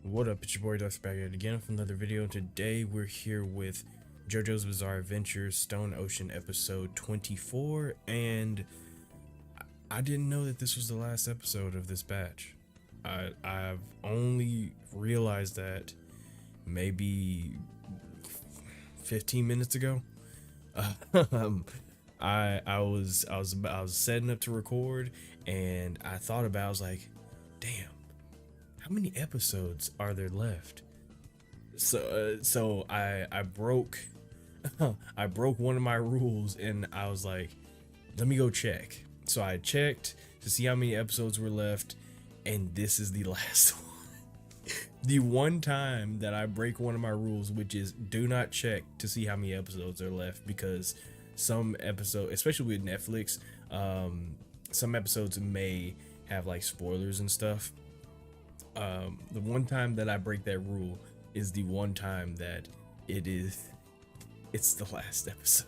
What up, it's your boy Dvrth back at it again with another video. Today we're here with JoJo's Bizarre Adventure Stone Ocean episode 24, and I didn't know that this was the last episode of this batch. I've only realized that maybe 15 minutes ago. I was setting up to record, and I thought about I was like, damn, how many episodes are there left? So I broke I broke one of my rules, and I was like, let me go check. So I checked to see how many episodes were left, and this is the last one. The one time that I break one of my rules, which is do not check to see how many episodes are left, because some episode, especially with Netflix, some episodes may have like spoilers and stuff. The one time that I break that rule is the one time that it's the last episode.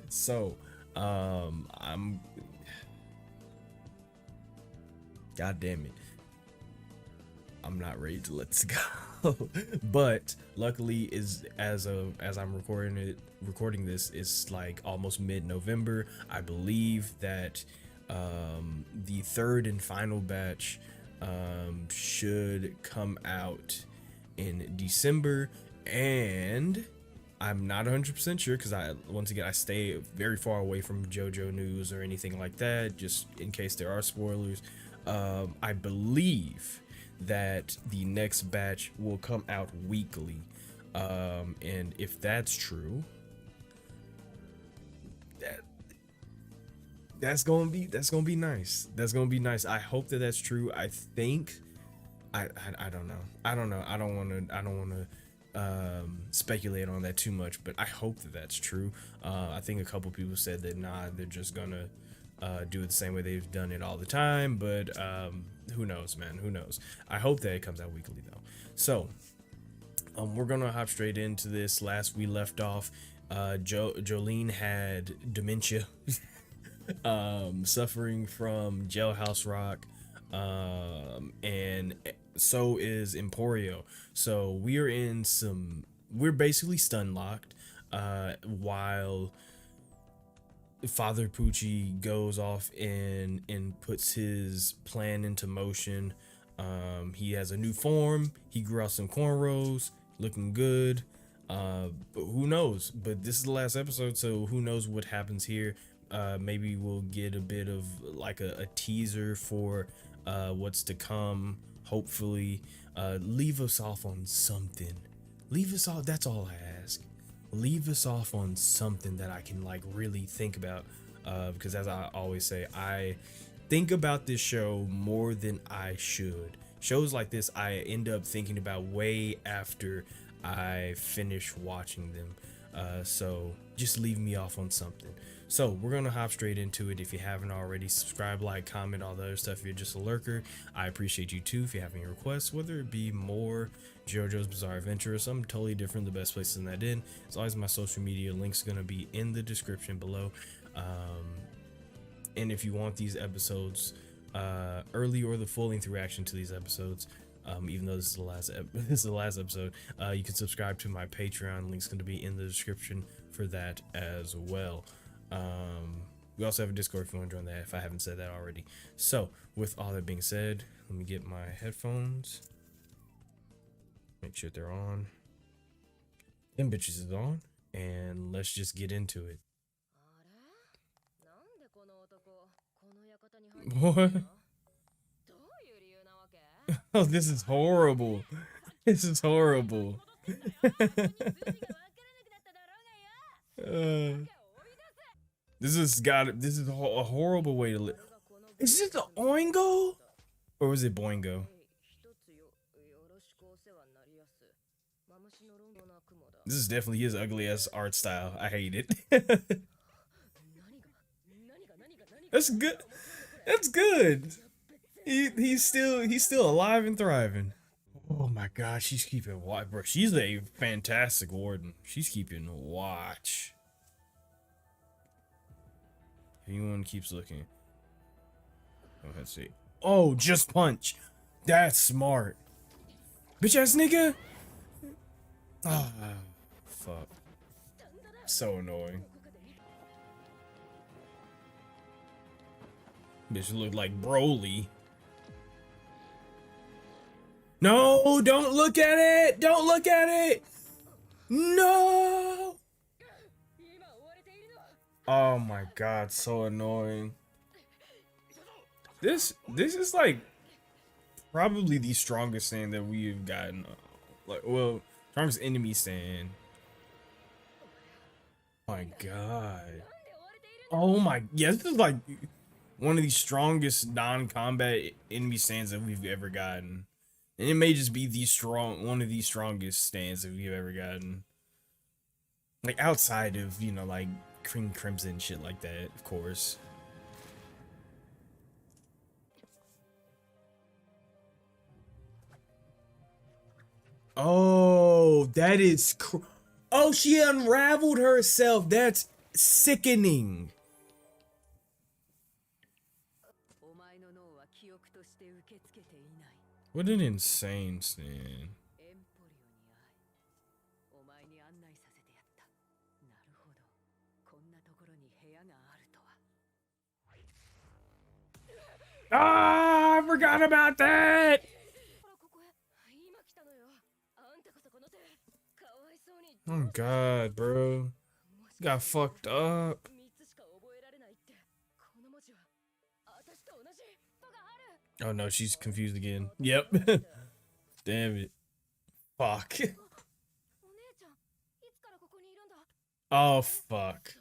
So I'm god damn it, I'm not ready to let this go. But luckily, as I'm recording this, it's like almost mid-November. I believe that the third and final batch should come out in December, and I'm not 100% sure because once again I stay very far away from JoJo news or anything like that, just in case there are spoilers. I believe that the next batch will come out weekly, and if that's true, that's gonna be nice. That's gonna be nice. I hope that that's true. I think I don't know. I don't want to speculate on that too much, but I hope that that's true. I think a couple people said that they're just gonna do it the same way they've done it all the time, but who knows, man, who knows. I hope that it comes out weekly though. So we're gonna hop straight into this. Last we left off, Jolene had dementia. Suffering from jailhouse rock, and so is Emporio. So we're basically stun locked while Father Pucci goes off and puts his plan into motion. He has a new form. He grew out some cornrows, looking good. But who knows? But this is the last episode, so who knows what happens here. Maybe we'll get a bit of like a teaser for what's to come. Hopefully, leave us off on something. Leave us off. That's all I ask. Leave us off on something that I can like really think about. Because as I always say, I think about this show more than I should. Shows like this, I end up thinking about way after I finish watching them. So just leave me off on something. So we're gonna hop straight into it. If you haven't already, subscribe, like, comment, all the other stuff. If you're just a lurker, I appreciate you too. If you have any requests, whether it be more JoJo's Bizarre Adventure or something totally different, the best place to send that in. As always, my social media links gonna be in the description below. And if you want these episodes early or the full-length reaction to these episodes, even though this is the last episode, you can subscribe to my Patreon. Link's going to be in the description for that as well. We also have a Discord if you want to join that, if I haven't said that already. So with all that being said, let me get my headphones, make sure they're on. Them bitches is on, and let's just get into it. What? Oh, this is horrible. This is horrible. This is a horrible way to live. Is this the Oingo? Or was it Boingo? This is definitely his ugly ass art style. I hate it. That's good. That's good. He's still alive and thriving. Oh my god, she's keeping watch, bro. She's a fantastic warden. She's keeping watch. If anyone keeps looking. Oh, let's see. Oh, just punch. That's smart. Bitch ass nigga. Ah, fuck. So annoying. Bitch look like Broly. No, don't look at it. Don't look at it. No. Oh my god, so annoying. This is like probably the strongest stand that we've gotten. Like, well, strongest enemy stand. Oh my god. Oh my, yeah, this is like one of the strongest non-combat enemy stands that we've ever gotten. And it may just be one of the strongest stands that we've ever gotten. Like outside of, you know, like King Crimson shit like that, of course. Oh, that is oh, she unraveled herself. That's sickening. What an insane stand. Ah, I forgot about that. Oh god, bro. Got fucked up. Oh no, she's confused again. Yep. Damn it. Fuck. Oh fuck.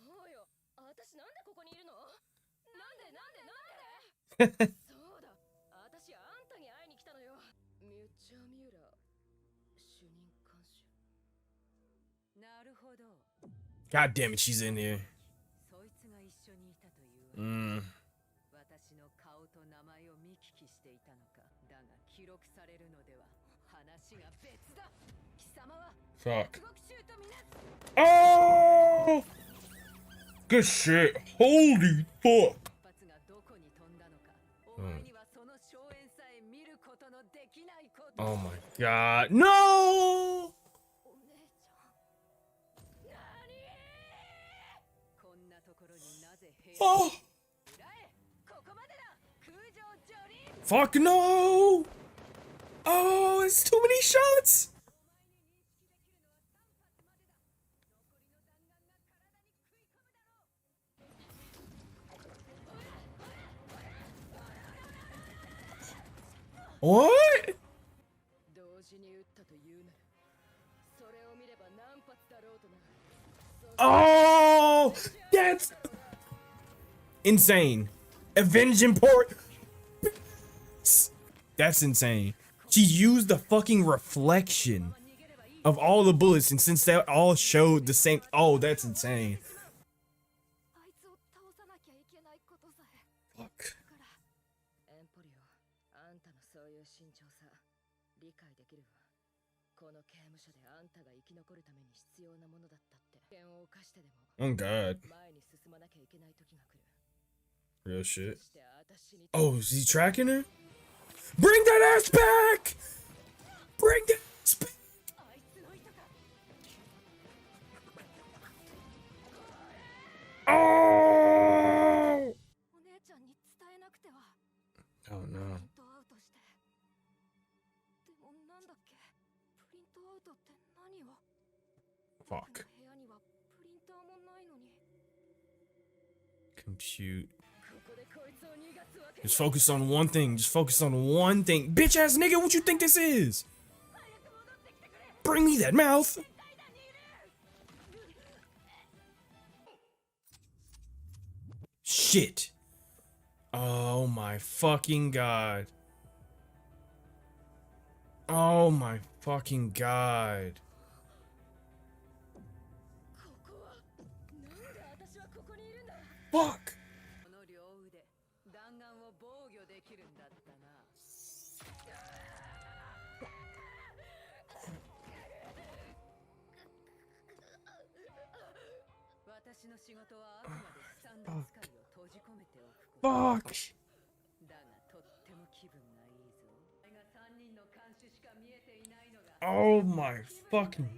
God damn it, she's in here. Fuck. Oh! Good shit. Holy fuck. Oh my god. No! Oh! Fuck no! Oh, it's too many shots! What? Oh, that's insane. Avenging port. That's insane. She used the fucking reflection of all the bullets, and since they all showed the same, oh, that's insane. Fuck. Oh god. Real shit. Oh, is he tracking her? Bring that ass back! Bring that ass back! Oh! Oh no. Fuck. Compute. Just focus on one thing. Just focus on one thing. Bitch ass nigga, what you think this is? Bring me that mouth. Shit. Oh my fucking god. Oh my fucking god. Fuck. Fuck. Oh my fucking.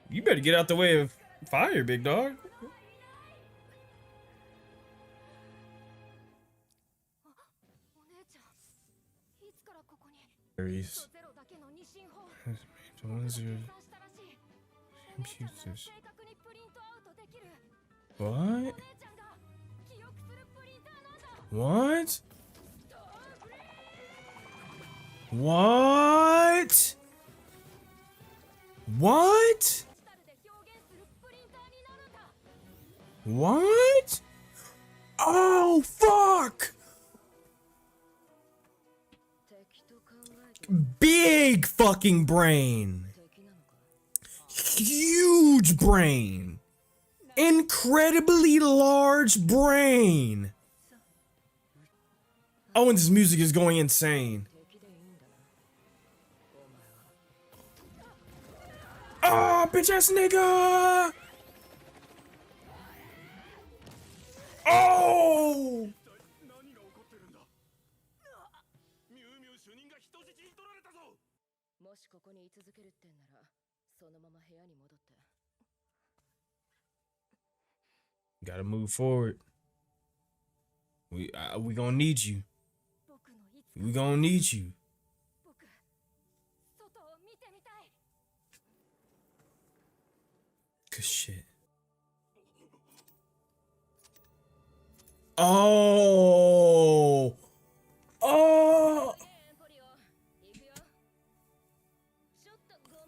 You better get out the way of fire, big dog. Aries. Computers. What? What? What? What? What? Oh, fuck! Big fucking brain. Huge brain. Incredibly large brain. Oh, and this music is going insane. Oh, bitch ass nigga! Oh! Gotta move forward. We gonna need you. We gonna need you. Good shit. Oh. Oh.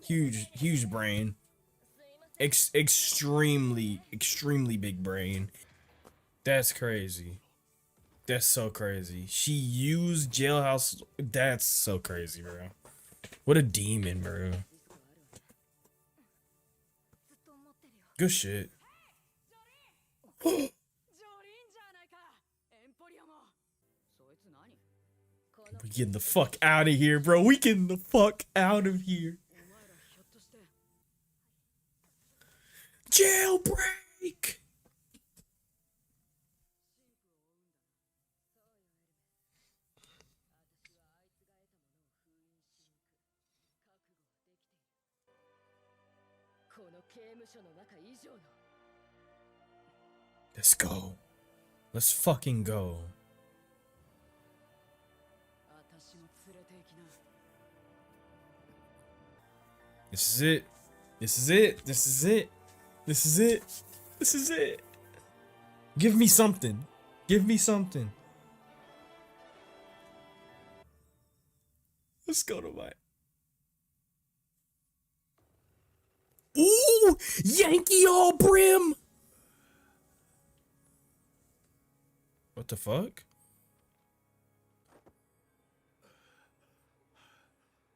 Huge brain. Extremely big brain. That's crazy. That's so crazy. She used jailhouse. That's so crazy, bro. What a demon, bro. Good shit. We getting the fuck out of here, bro. We getting the fuck out of here. Jailbreak. Let's go. Let's fucking go. This is it. This is it. This is it. This is it. This is it. Give me something. Give me something. Let's go to my. Ooh! Yankee all brim! What the fuck?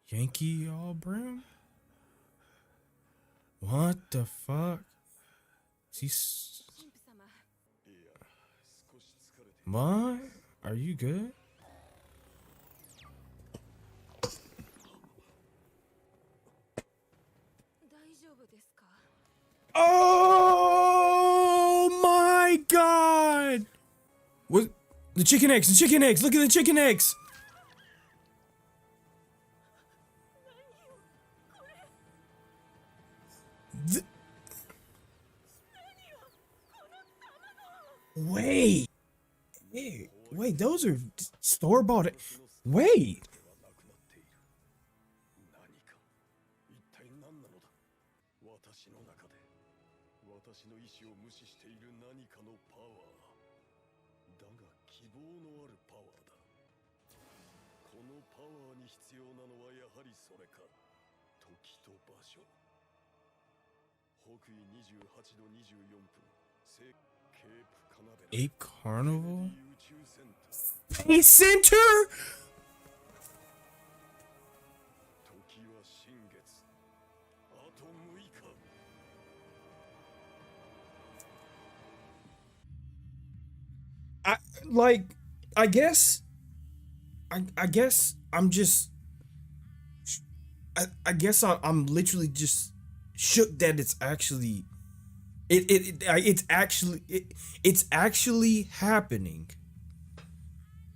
Yankee all brim? What the fuck? She's... What? Are you good? Oh my god! What? The chicken eggs, the chicken eggs, look at the chicken eggs! Wait. Wait, those are store-bought. Wait. Ape Carnival? Space Center? I guess I'm just I guess I'm literally just shook that it's actually it's actually happening.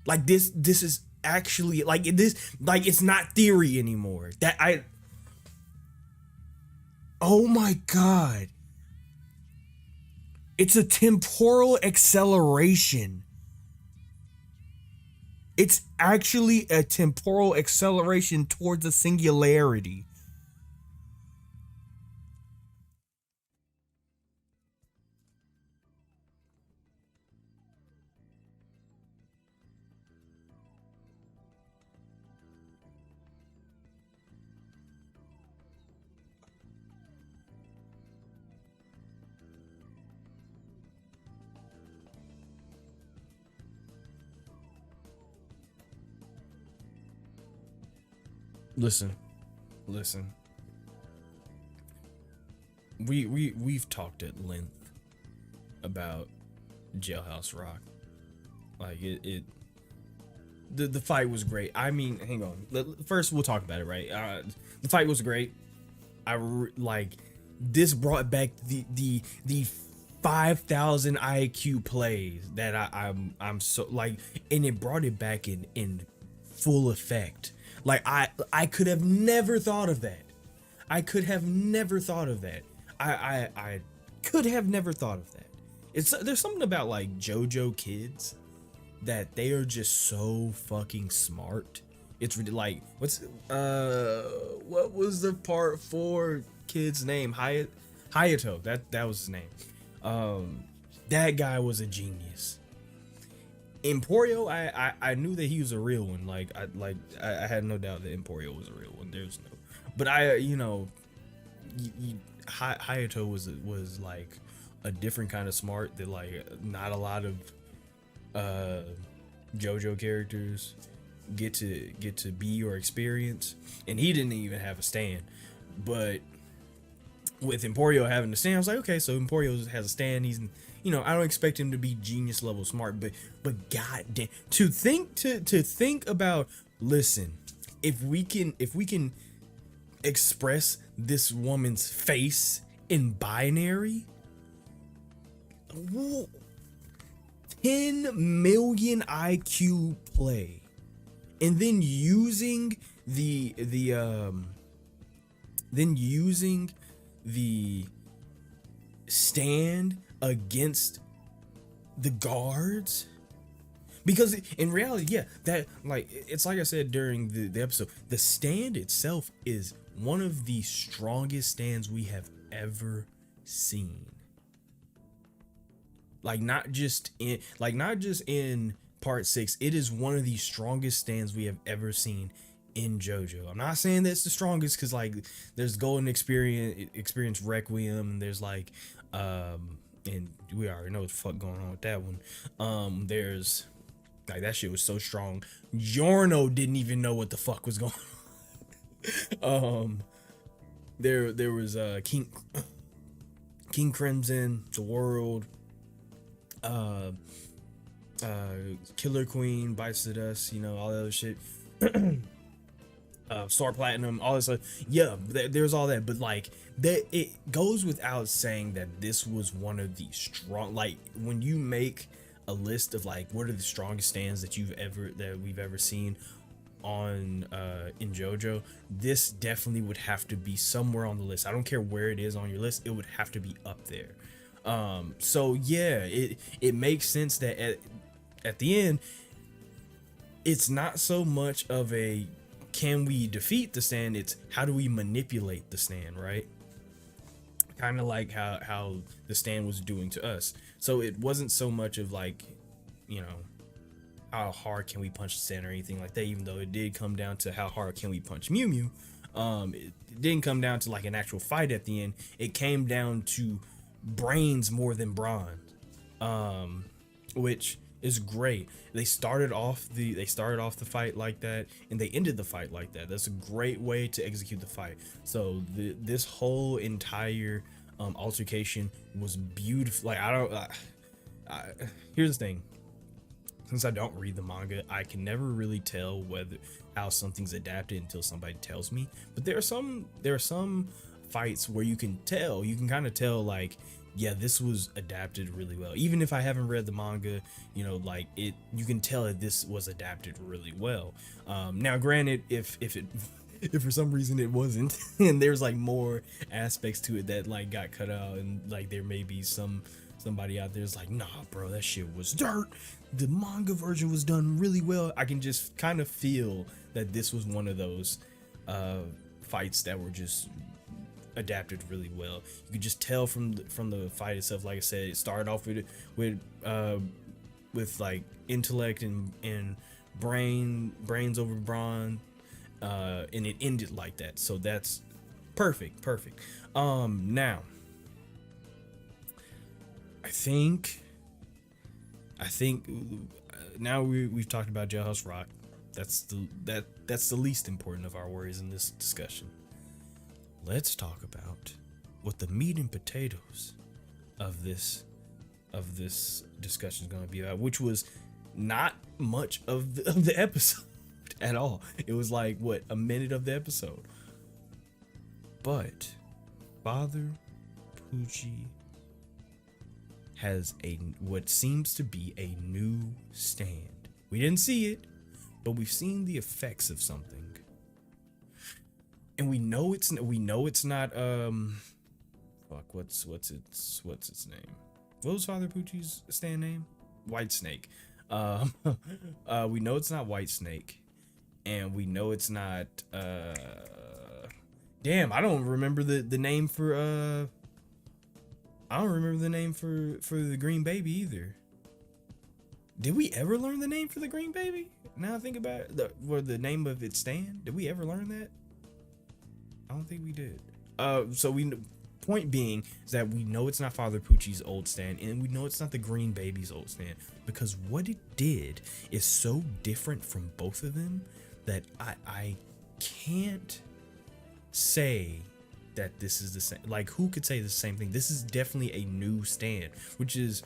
Like this is actually like this, like it's not theory anymore. That I Oh my god. It's a temporal acceleration. It's actually a temporal acceleration towards a singularity. Listen, listen. We've talked at length about Jailhouse Rock. Like the fight was great. I mean, hang on. First, we'll talk about it, right? The fight was great. Like this brought back the 5,000 IQ plays that I'm so like, and it brought it back in full effect. Like I could have never thought of that. I could have never thought of that. I could have never thought of that. There's something about like JoJo kids that they are just so fucking smart. It's really like what was the part 4 kid's name? Hayato. That was his name. That guy was a genius. Emporio, I knew that he was a real one. I had no doubt that Emporio was a real one. There's no, but Hayato was like a different kind of smart that like not a lot of JoJo characters get to be or experience, and he didn't even have a stand. But with Emporio having a stand, I was like, okay, so Emporio has a stand. He's, I don't expect him to be genius level smart, but god damn, to think about, listen, if we can express this woman's face in binary, 10 million IQ play, and then using the stand against the guards, because in reality, yeah, that, like, it's like I said during the episode, the stand itself is one of the strongest stands we have ever seen. Not just in part 6, it is one of the strongest stands we have ever seen in JoJo. I'm not saying that's the strongest, because like there's Golden Experience Requiem, and there's like and we already know what the fuck going on with that one. There's like, that shit was so strong, Giorno didn't even know what the fuck was going on. There was King Crimson, The World, Killer Queen, Bites the Dust, all that other shit. Star Platinum, all this stuff. Yeah, there's all that, but like that, it goes without saying that this was one of the strong, like when you make a list of like what are the strongest stands that we've ever seen on in JoJo, this definitely would have to be somewhere on the list. I don't care where it is on your list, it would have to be up there. So yeah, it makes sense that at the end, it's not so much of a can we defeat the stand, it's how do we manipulate the stand, right? Kind of like how the stand was doing to us. So it wasn't so much of like, how hard can we punch the stand or anything like that, even though it did come down to how hard can we punch Mew Mew. It didn't come down to like an actual fight at the end. It came down to brains more than brawn, which is great. They started off the fight like that, and they ended the fight like that. That's a great way to execute the fight. So this whole entire altercation was beautiful. Like, here's the thing. Since I don't read the manga, I can never really tell how something's adapted until somebody tells me. But there are some fights where you can kind of tell like yeah, this was adapted really well. Even if I haven't read the manga, you know, like it, you can tell that this was adapted really well. Now, granted, if it if for some reason it wasn't, and there's like more aspects to it that like got cut out, and like there may be somebody out there's like, nah, bro, that shit was dirt. The manga version was done really well. I can just kind of feel that this was one of those fights that were just adapted really well. You could just tell from the fight itself. Like I said, it started off with like intellect and brains over brawn, and it ended like that. So that's perfect. Now I think now we've talked about Jailhouse Rock. That's the least important of our worries in this discussion. Let's talk about what the meat and potatoes of this discussion is going to be about, which was not much of the episode at all. It was like what, a minute of the episode. But Father Pucci has what seems to be a new stand. We didn't see it, but we've seen the effects of something. And we know it's not fuck, what's its name? What was Father Pucci's stand name? White Snake. We know it's not White Snake, and we know it's not damn, I don't remember the name for I don't remember the name for the green baby either. Did we ever learn the name for the green baby? Now I think about it, the name of its stand. Did we ever learn that? I don't think we did. So point being is that we know it's not Father Pucci's old stand, and we know it's not the green baby's old stand, because what it did is so different from both of them that I can't say that this is the same. Like, who could say the same thing? This is definitely a new stand, which is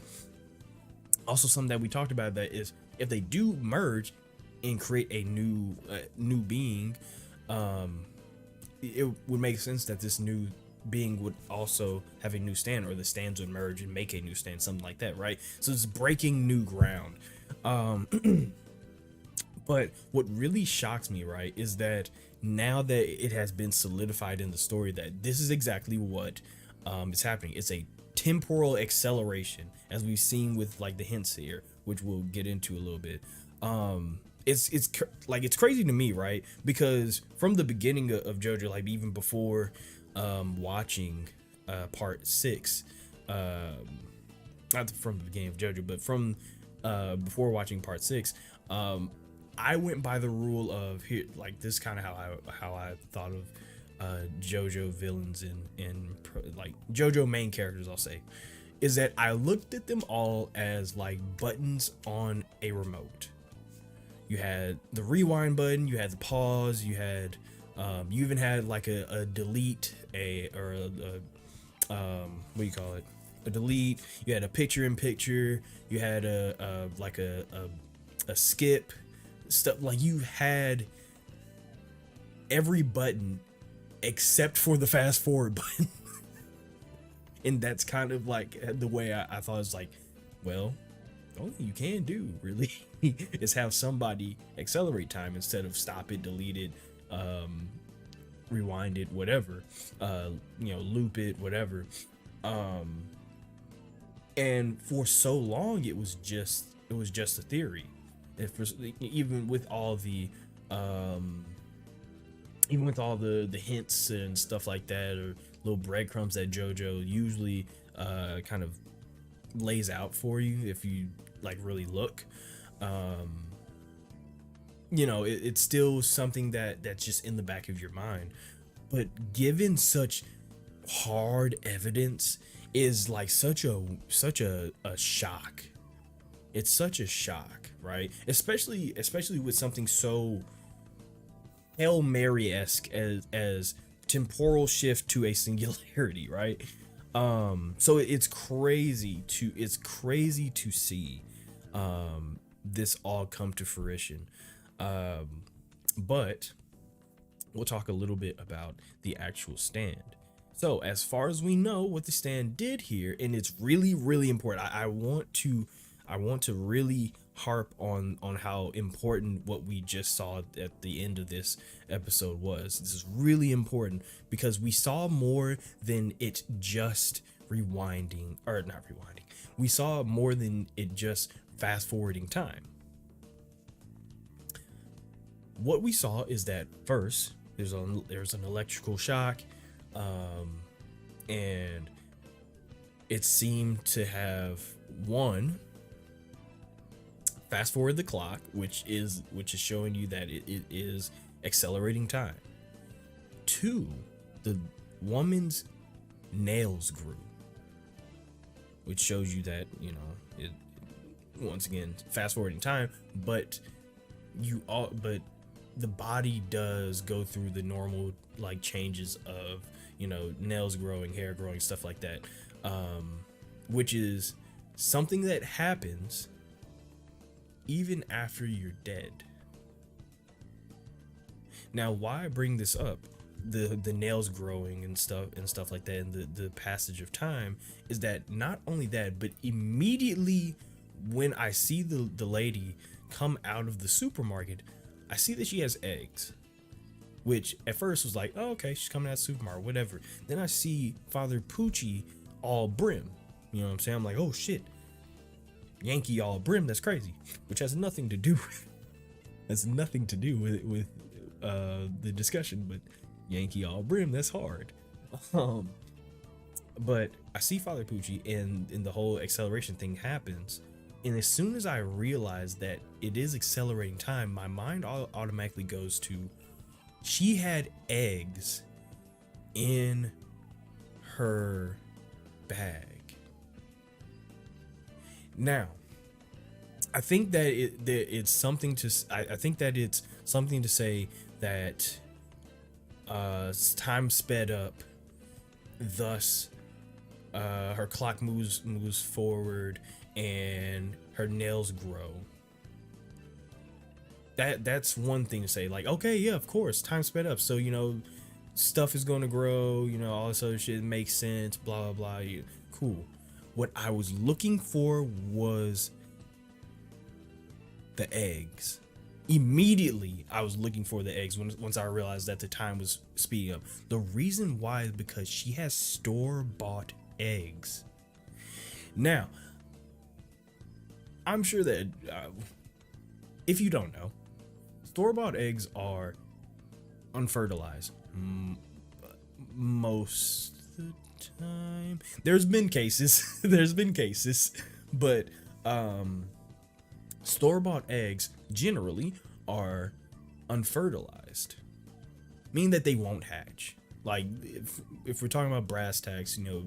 also something that we talked about, that is, if they do merge and create a new being, it would make sense that this new being would also have a new stand, or the stands would merge and make a new stand, something like that, right? So it's breaking new ground. But what really shocks me, right, is that now that it has been solidified in the story that this is exactly what is happening. It's a temporal acceleration, as we've seen with like the hints here, which we'll get into a little bit. It's crazy to me, right? Because from the beginning of JoJo, like even before watching part 6, not from the beginning of JoJo, but from before watching part 6, I went by the rule of here, like this kind of how I thought of JoJo villains and like JoJo main characters, I'll say, is that I looked at them all as like buttons on a remote. You had the rewind button, you had the pause, you had you even had like a delete, what do you call it? A delete. You had a picture in picture. You had a skip stuff. Like, you had every button except for the fast forward button. And that's kind of like the way I thought. It's like, well, the only thing you can do really is have somebody accelerate time instead of stop it, delete it, rewind it, whatever, loop it, whatever. And for so long it was just a theory. Even with all the hints and stuff like that, or little breadcrumbs that JoJo usually kind of lays out for you if you like really look, it's still something that's just in the back of your mind. But given such hard evidence is like such a shock. It's such a shock, right? Especially with something so Hail Mary-esque as temporal shift to a singularity, right? So it's crazy to see this all come to fruition. But we'll talk a little bit about the actual stand. So as far as we know, what the stand did here, and it's really, really important. I want to really harp on how important what we just saw at the end of this episode was. This is really important because we saw more than it just rewinding, or not rewinding. We saw more than it just fast forwarding time. What we saw is that first there's an electrical shock, and it seemed to have one, fast forward the clock, which is showing you that it is accelerating time. Two, the woman's nails grew, which shows you that, you know, it, once again, fast forwarding time, but the body does go through the normal like changes of, you know, nails growing, hair growing, stuff like that, which is something that happens even after you're dead. Now, why I bring this up, the nails growing and stuff like that, and the passage of time, is that not only that, but immediately when I see the lady come out of the supermarket, I see that she has eggs, which at first was like, oh, okay, she's coming out of the supermarket, whatever. Then I see Father Pucci all brim. You know what I'm saying? I'm like, oh shit, Yankee all brim, that's crazy. Which has nothing to do with the discussion, but Yankee all brim, that's hard. But I see Father Pucci, and the whole acceleration thing happens. And as soon as I realize that it is accelerating time, my mind automatically goes to, she had eggs in her bag. Now, I think that it's something to say that time sped up, thus her clock moves forward and her nails grow. That's one thing to say, like, okay, yeah, of course, time sped up, so, you know, stuff is going to grow, you know, all this other shit makes sense, blah blah blah. Yeah, cool. What I was looking for was the eggs. Immediately I was looking for the eggs once I realized that the time was speeding up. The reason why is because she has store-bought eggs. Now, I'm sure that if you don't know, store-bought eggs are unfertilized most of the time. There's been cases, but store-bought eggs generally are unfertilized, meaning that they won't hatch. Like, if we're talking about brass tacks, you know,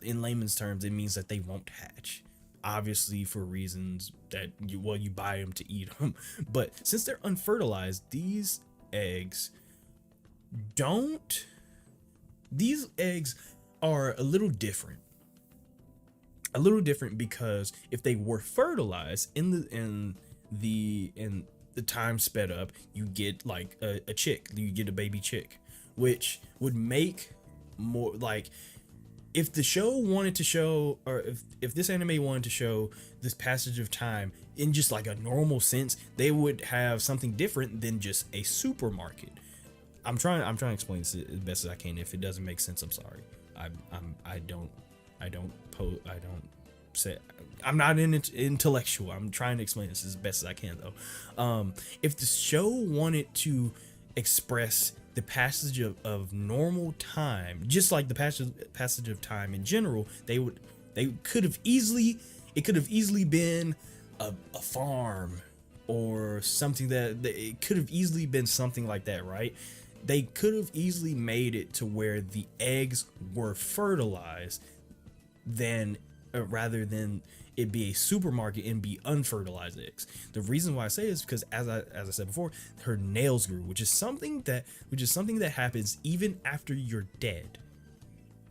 in layman's terms, it means that they won't hatch. Obviously, for reasons that you buy them to eat them, but since they're unfertilized, these eggs are a little different. Because if they were fertilized in the time sped up, you get like a chick, you get a baby chick, which would make more like, if the show wanted to show, or if this anime wanted to show this passage of time in just like a normal sense, they would have something different than just a supermarket. I'm trying to explain this as best as I can. If it doesn't make sense, I'm sorry. I'm not an intellectual. I'm trying to explain this as best as I can, though. If the show wanted to express the passage of normal time, just like the passage of time in general, it could have easily been a farm or something it could have easily been something like that, right? They could have easily made it to where the eggs were fertilized rather than it be a supermarket and be unfertilized eggs. The reason why I say this is because, as I said before, her nails grew, which is something that happens even after you're dead,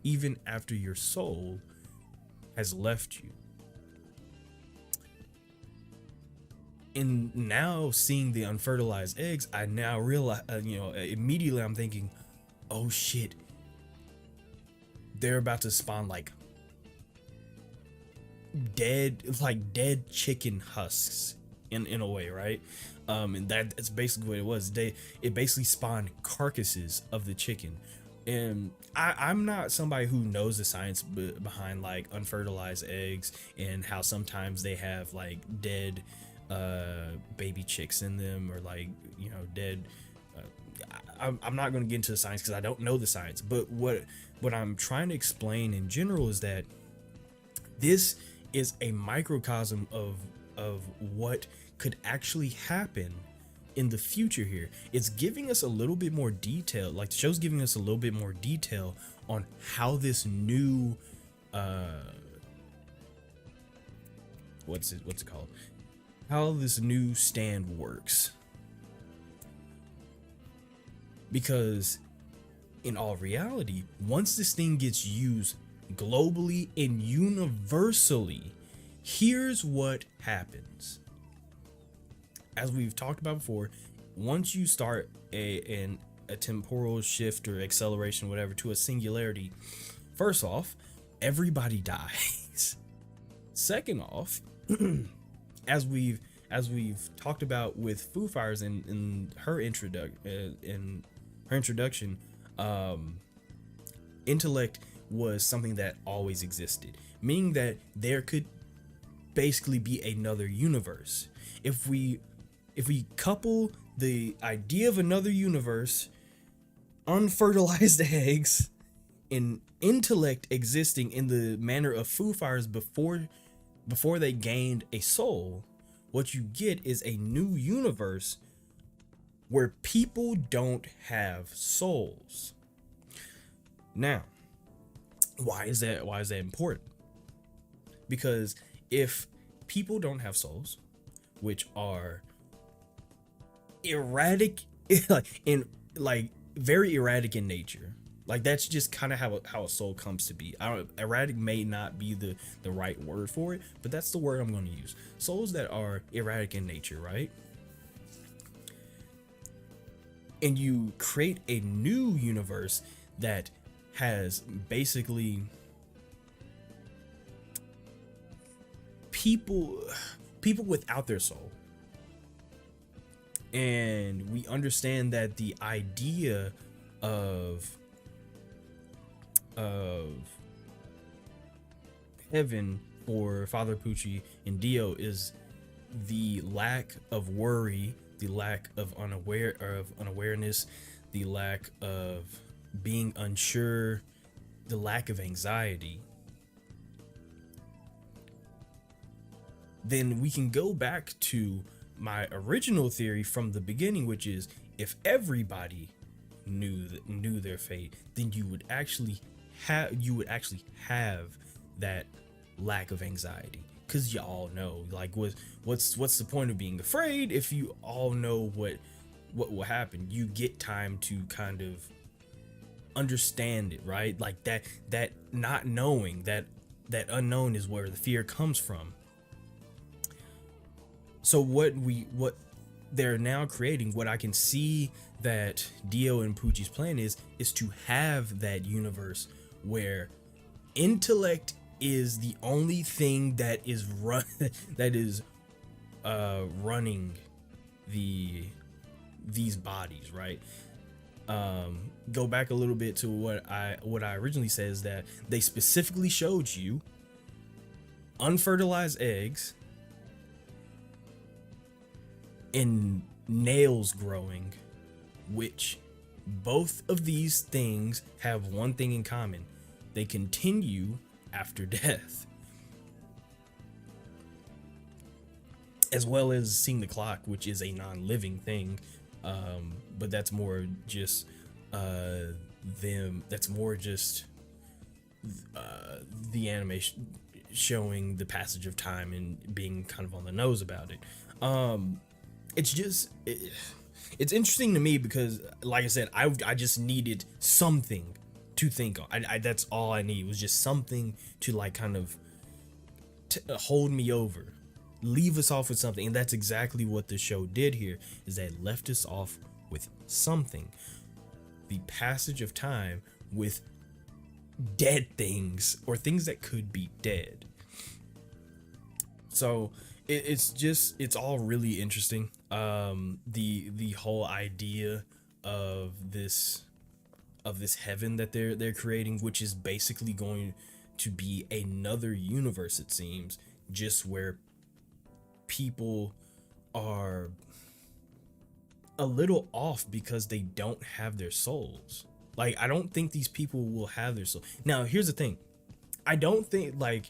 even after your soul has left you. And now seeing the unfertilized eggs, I now realize, immediately I'm thinking, oh shit, they're about to spawn dead chicken husks in a way, right? And that's basically what it was. It basically spawned carcasses of the chicken. And I'm not somebody who knows the science behind like unfertilized eggs and how sometimes they have like dead baby chicks in them, or like, you know, dead I'm not going to get into the science because I don't know the science, but what I'm trying to explain in general is that this is a microcosm of what could actually happen in the future here. It's giving us a little bit more detail, like the show's giving us a little bit more detail on how this new what's it called, how this new stand works. Because in all reality, once this thing gets used globally and universally, here's what happens. As we've talked about before, once you start a temporal shift or acceleration, whatever, to a singularity, first off, everybody dies. Second off, as we've talked about with Foo Fighters in her introduction, intellect was something that always existed, meaning that there could basically be another universe. If we couple the idea of another universe, unfertilized eggs, and intellect existing in the manner of Foo Fighters before they gained a soul, what you get is a new universe where people don't have souls. Now, why is that important? Because if people don't have souls, which are erratic, very erratic in nature, like that's just kind of how a soul comes to be. Erratic may not be the right word for it, but that's the word I'm going to use. Souls that are erratic in nature, right? And you create a new universe that has basically people without their soul. And we understand that the idea of heaven for Father Pucci and Dio is the lack of worry, the lack of unawareness, the lack of being unsure, the lack of anxiety. Then we can go back to my original theory from the beginning, which is if everybody knew their fate, then you would actually have that lack of anxiety, because you all know, like, what's the point of being afraid if you all know what will happen? You get time to kind of understand it, right? Like that not knowing, that unknown is where the fear comes from. So what they're now creating, what I can see that Dio and Pucci's plan is to have that universe where intellect is the only thing that is running these bodies, right? Go back a little bit to what I originally said, is that they specifically showed you unfertilized eggs and nails growing, which both of these things have one thing in common: they continue after death. As well as seeing the clock, which is a non-living thing, but that's more just the animation showing the passage of time and being kind of on the nose about it. It's interesting to me because, like I said, I just needed something to think on. That's all I need, was just something to like kind of hold me over, leave us off with something. And that's exactly what the show did here, is that it left us off with something. The passage of time with dead things or things that could be dead. So it's all really interesting. The whole idea of this heaven that they're creating, which is basically going to be another universe, it seems, just where people are a little off because they don't have their souls. Like, I don't think these people will have their soul. Now, here's the thing. I don't think, like,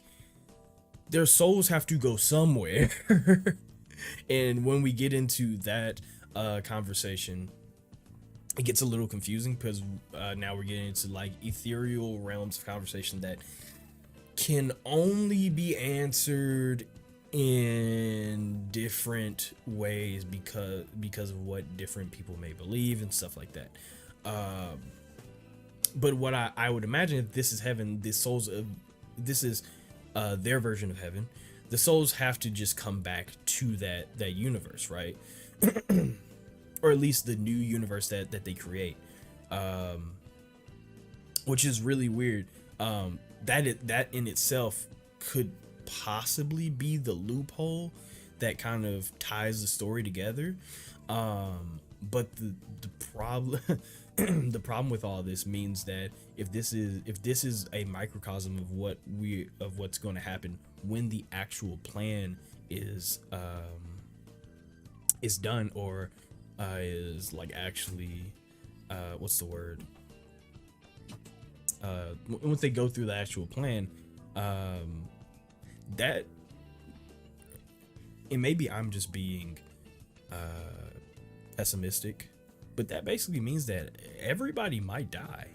their souls have to go somewhere. And when we get into that conversation, it gets a little confusing because now we're getting into like ethereal realms of conversation that can only be answered in different ways because of what different people may believe and stuff like that. But what I would imagine, if this is heaven, this is their version of heaven, the souls have to just come back to that universe, right? Or at least the new universe that they create, which is really weird. That in itself could possibly be the loophole that kind of ties the story together. But the problem the problem with all this means that if this is a microcosm of what's going to happen when the actual plan is done, or is like actually what's the word, once they go through the actual plan, that, and maybe I'm just being pessimistic, but that basically means that everybody might die.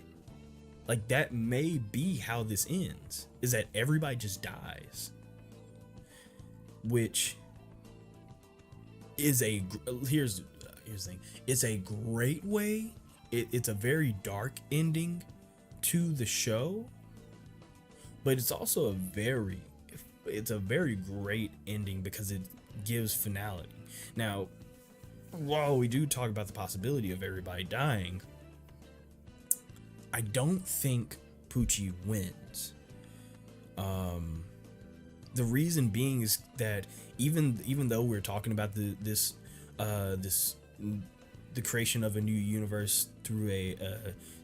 Like, that may be how this ends, is that everybody just dies, which is here's the thing, it's a great way, it's a very dark ending to the show, but it's also a very great ending because it gives finality. Now, while we do talk about the possibility of everybody dying, I don't think Pucci wins. The reason being is that even though we're talking about the creation of a new universe through a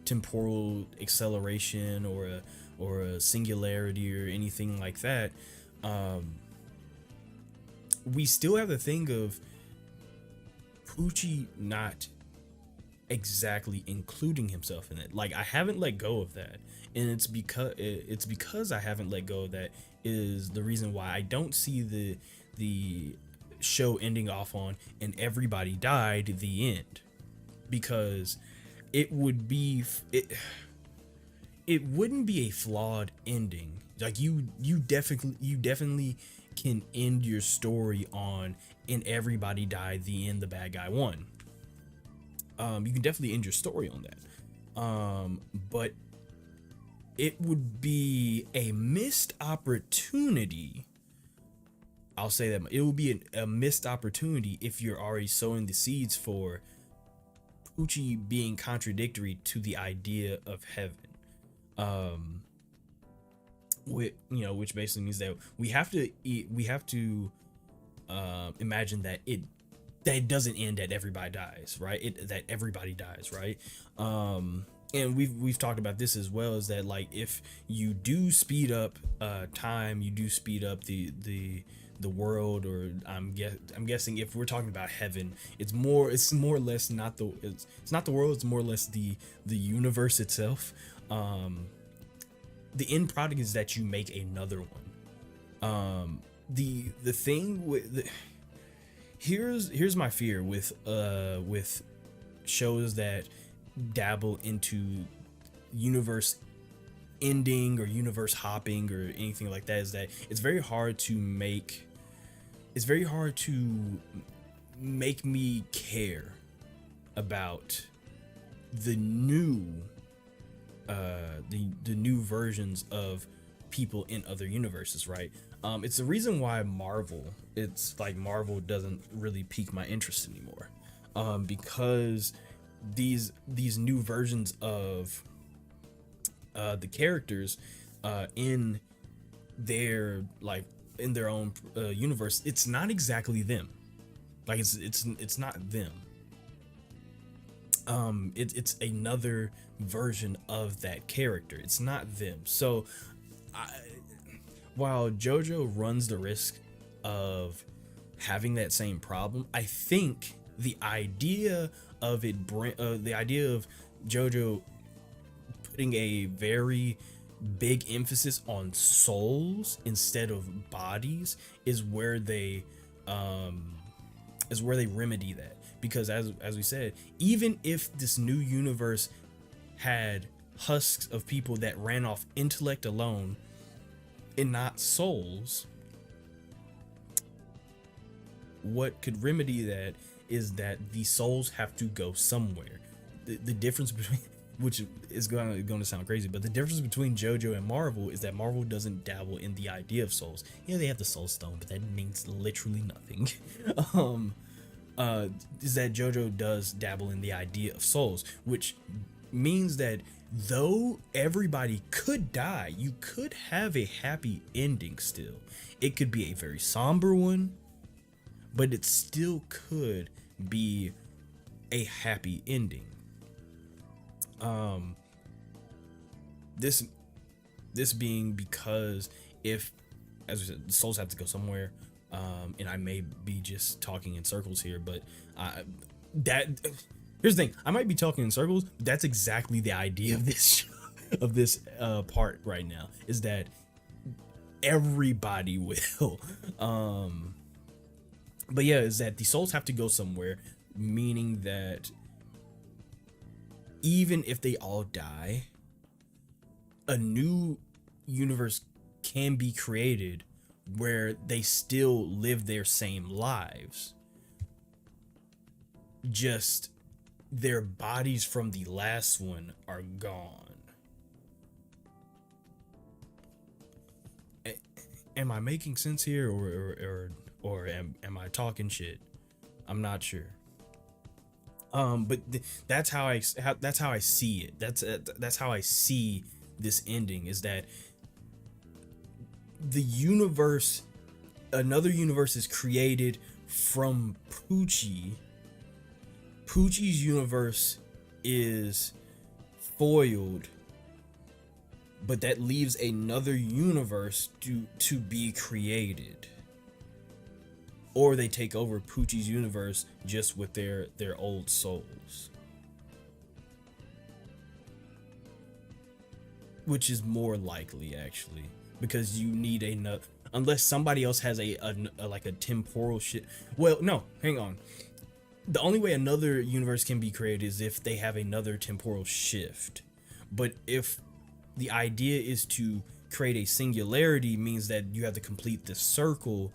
temporal acceleration or a singularity or anything like that, we still have the thing of Pucci not exactly including himself in it. Like, I haven't let go of that, and it's because I haven't let go of that is the reason why I don't see the show ending off on "and everybody died" the end, because it wouldn't be a flawed ending. Like, you definitely can end your story on "and everybody died" the end, the bad guy won. You can definitely end your story on that, but it would be a missed opportunity. I'll say that it would be a missed opportunity if you're already sowing the seeds for Pucci being contradictory to the idea of heaven. Which basically means that we have to imagine that it doesn't end at everybody dies, right? That everybody dies, right? And we've talked about this as well, is that, like, if you do speed up time, you do speed up the world, or I'm guessing if we're talking about heaven, it's more or less not it's not the world, it's more or less the universe itself. The end product is that you make another one. The thing with here's my fear with shows that dabble into universe ending or universe hopping or anything like that, is that it's very hard to make me care about the new new versions of people in other universes, right? It's the reason why Marvel doesn't really pique my interest anymore, because these new versions of the characters in their like in their own universe, it's not exactly them. Like it's not them. It's another version of that character. It's not them. So I, while JoJo runs the risk of having that same problem, I think the idea of the idea of JoJo putting a very big emphasis on souls instead of bodies is where they remedy that. Because as we said, even if this new universe had husks of people that ran off intellect alone and not souls, what could remedy that is that the souls have to go somewhere. The difference between, which is going to sound crazy, but the difference between JoJo and Marvel is that Marvel doesn't dabble in the idea of souls. Yeah, they have the soul stone, but that means literally nothing. Is that JoJo does dabble in the idea of souls, which means that though everybody could die, you could have a happy ending still. It could be a very somber one, but it still could be a happy ending. This being because if, as we said, the souls have to go somewhere, and I may be just talking in circles here, but here's the thing, I might be talking in circles, but that's exactly the idea of this show, of this part right now, is that everybody will. But yeah, is that the souls have to go somewhere, meaning that even if they all die, a new universe can be created where they still live their same lives. Just their bodies from the last one are gone. Am I making sense here, or am I talking shit? I'm not sure. But that's how I see it. That's how I see this ending, is that the universe, another universe is created from Pucci. Pucci's universe is foiled, but that leaves another universe to be created. Or they take over Pucci's universe just with their old souls. Which is more likely, actually, because you need another, unless somebody else has a like a temporal shit. Well, no, hang on. The only way another universe can be created is if they have another temporal shift. But if the idea is to create a singularity, means that you have to complete the circle,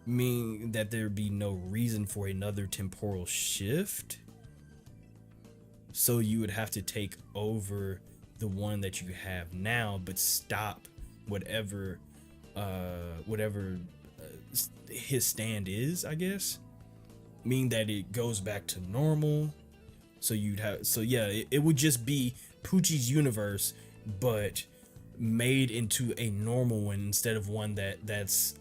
meaning that there'd be no reason for another temporal shift. So you would have to take over the one that you have now, but stop whatever his stand is, I guess, meaning that it goes back to normal. So it would just be Pucci's universe, but made into a normal one instead of one that's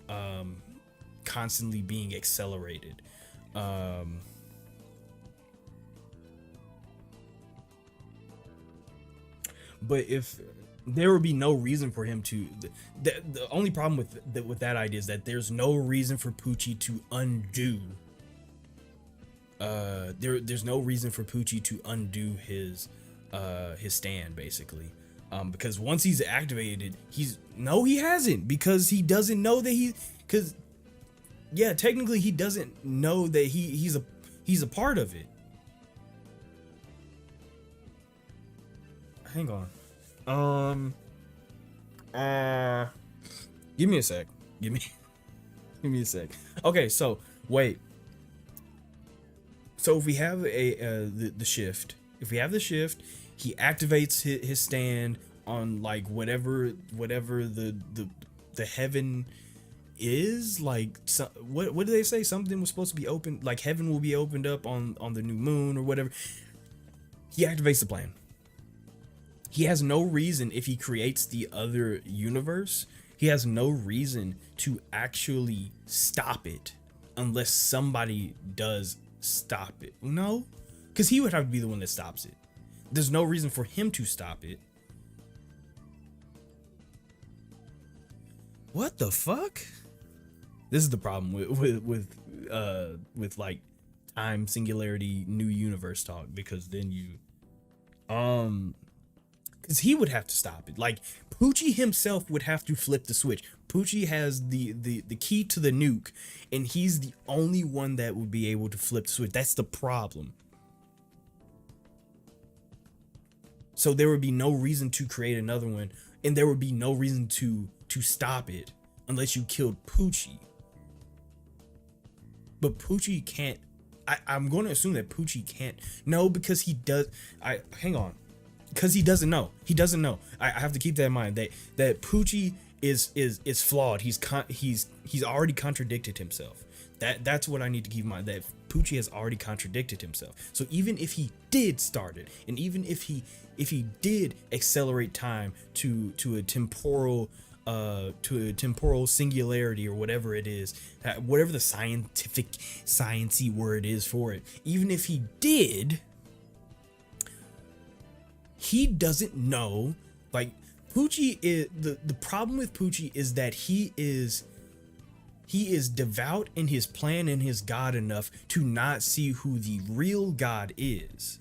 constantly being accelerated. But if there would be no reason for him to, the only problem with that idea is that there's no reason for Pucci to undo. There's no reason for Pucci to undo his stand, basically. Because once he's activated, he hasn't, because he doesn't know that technically he doesn't know that he's a part of it. Hang on. Give me a sec. Give me a sec. Okay, so wait. So if we have the shift, he activates his stand on like whatever the heaven is, like, so, what did they say? Something was supposed to be open, like heaven will be opened up on the new moon or whatever. He activates the plan. He has no reason, if he creates the other universe, he has no reason to actually stop it unless somebody does stop it. No, because he would have to be the one that stops it. There's no reason for him to stop it. What the fuck? This is the problem with like time singularity new universe talk, because then you because he would have to stop it. Like Pucci himself would have to flip the switch. Pucci has the key to the nuke, and he's the only one that would be able to flip the switch. That's the problem. So there would be no reason to create another one, and there would be no reason to stop it unless you killed Pucci. But Pucci can't. I'm going to assume that Pucci can't. No, because he does. Hang on. Because he doesn't know. He doesn't know. I have to keep that in mind. That Pucci is flawed. He's already contradicted himself. That's what I need to keep in mind. That Pucci has already contradicted himself. So even if he did start it, and even if he did accelerate time to a temporal singularity, or whatever it is, whatever the sciencey word is for it, even if he did, he doesn't know. Like Pucci is the problem with Pucci is that he is devout in his plan and his God enough to not see who the real God is.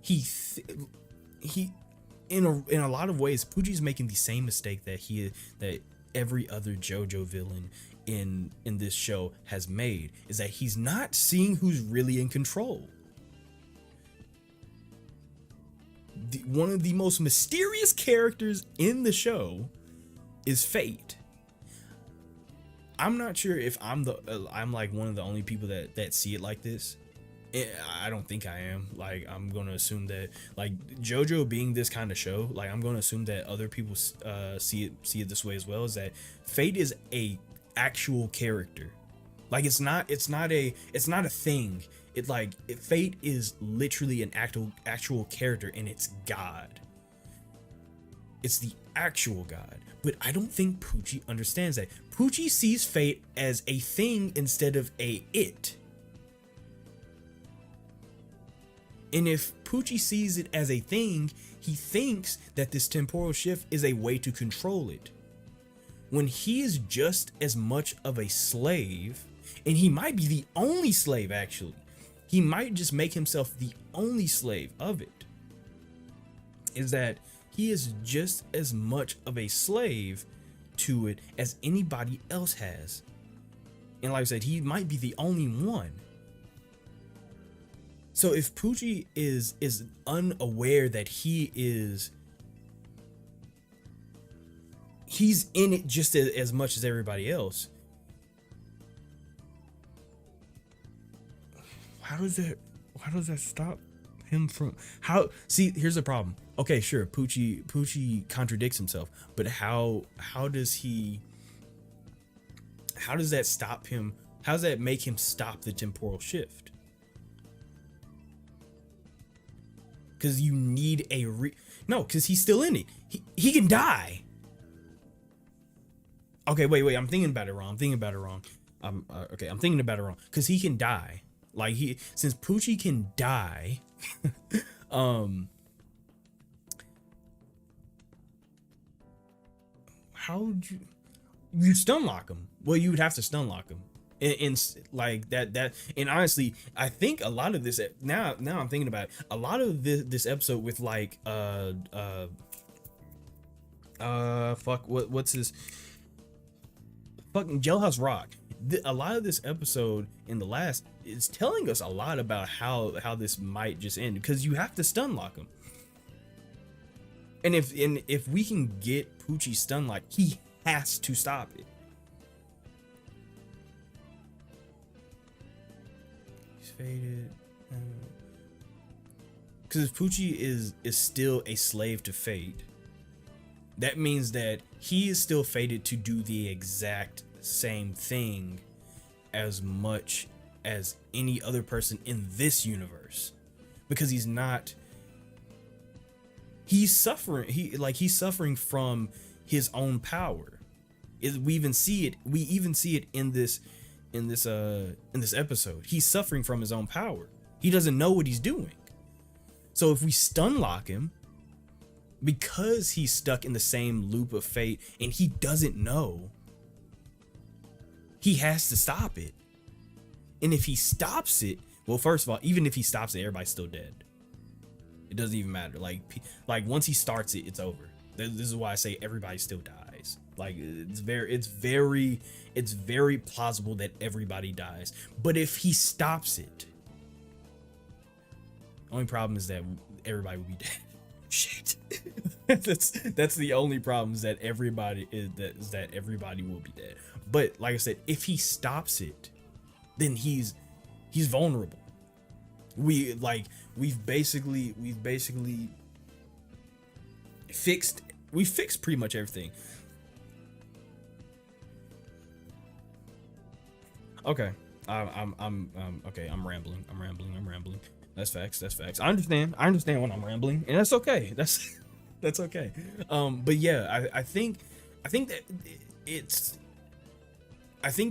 He in a lot of ways, Pucci's making the same mistake that every other JoJo villain in this show has made, is that he's not seeing who's really in control. One of the most mysterious characters in the show is Fate. I'm not sure if I'm like one of the only people that see it like this. I don't think I am. Like, I'm gonna assume that, like, JoJo being this kind of show, like, I'm gonna assume that other people see it this way as well. Is that Fate is a actual character. Like, it's not a thing. Fate is literally an actual character, and it's God. It's the actual God. But I don't think Pucci understands that. Pucci sees Fate as a thing instead of a it. And if Pucci sees it as a thing, he thinks that this temporal shift is a way to control it, when he is just as much of a slave, and he might be the only slave, actually. He might just make himself the only slave of it. Is that he is just as much of a slave to it as anybody else has. And like I said, he might be the only one. So if Pucci is unaware that he's in it just as much as everybody else, how does that stop him from see, here's the problem. Okay, sure, Pucci contradicts himself, but how does that stop him? How does that make him stop the temporal shift? Because you need no, because he's still in it. He can die. Okay, wait, I'm thinking about it wrong. I'm thinking about it wrong. Because he can die. Like, since Pucci can die, how would you stun lock him? Well, you would have to stun lock him. And like that, and honestly, I think a lot of this, now I'm thinking about it, a lot of this episode with like what's his fucking Jailhouse Rock, a lot of this episode in the last is telling us a lot about how this might just end, because you have to stun lock him. And if we can get Pucci stun lock, he has to stop it. Faded, because if Pucci is still a slave to fate, that means that he is still fated to do the exact same thing as much as any other person in this universe, because he's not he's suffering. He's suffering from his own power. We even see it in this episode. He's suffering from his own power. He doesn't know what he's doing. So if we stun lock him, because he's stuck in the same loop of fate and he doesn't know, he has to stop it. And if he stops it, well, first of all, even if he stops it, everybody's still dead. It doesn't even matter. Like once he starts it, it's over. This is why I say everybody still dies. Like it's very plausible that everybody dies. But if he stops it, only problem is that everybody will be dead. Shit. that's the only problem, is that everybody will be dead. But like I said, if he stops it, then he's vulnerable. We've basically fixed pretty much everything. Okay. I'm okay. I'm rambling. That's facts. I understand when I'm rambling, and that's okay. That's okay. But yeah, I think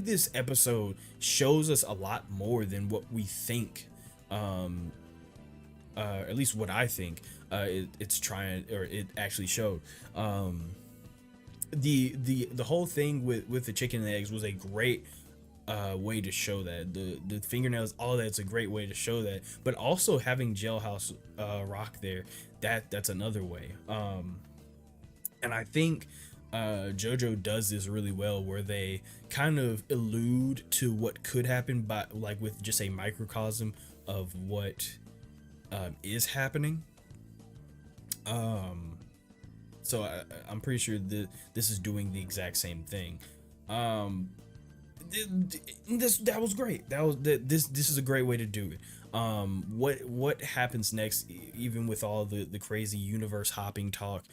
this episode shows us a lot more than what we think. At least what I think it's trying, or it actually showed. The whole thing with the chicken and eggs was a great way to show that. The fingernails, all that's a great way to show that. But also having Jailhouse Rock there, that's another way. And I think JoJo does this really well, where they kind of allude to what could happen by, like, with just a microcosm of what is happening. So I'm pretty sure this is doing the exact same thing. That was great. This is a great way to do it. What happens next, even with all the crazy universe hopping talk,